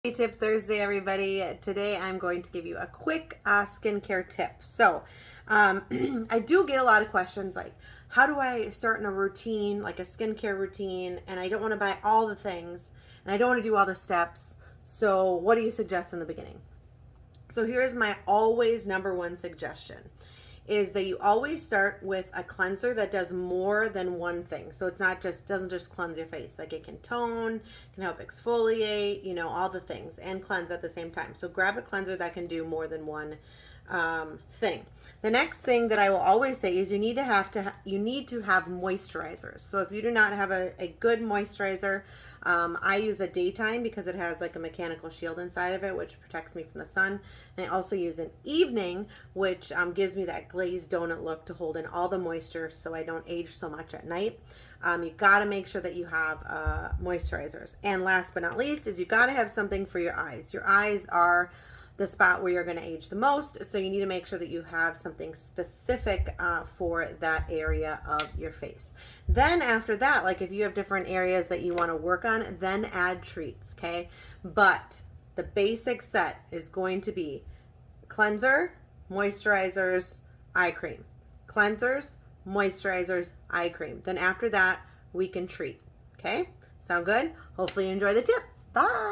Hey, Tip Thursday, everybody. Today I'm going to give you a quick skincare tip. So, I do get a lot of questions like, how do I start in a routine, like a skincare routine, and I don't want to buy all the things, and I don't want to do all the steps. So, what do you suggest in the beginning? So, here's my always number one suggestion is that you always start with a cleanser that does more than one thing. So it's not just doesn't just cleanse your face. Like it can tone, can help exfoliate, all the things and cleanse at the same time. So grab a cleanser that can do more than one thing. The next thing that I will always say is you need to have moisturizers. So if you do not have a good moisturizer, I use a daytime because it has like a mechanical shield inside of it, which protects me from the sun. And I also use an evening, which gives me that glazed donut look to hold in all the moisture so I don't age so much at night. You got to make sure that you have moisturizers. And last but not least is you got to have something for your eyes. Your eyes are the spot where you're going to age the most, so you need to make sure that you have something specific for that area of your face. Then after that, like if you have different areas that you want to work on, then add treats, okay? But the basic set is going to be cleanser, moisturizers, eye cream. Cleansers, moisturizers, eye cream. Then after that, we can treat, okay? Sound good? Hopefully you enjoy the tip. Bye!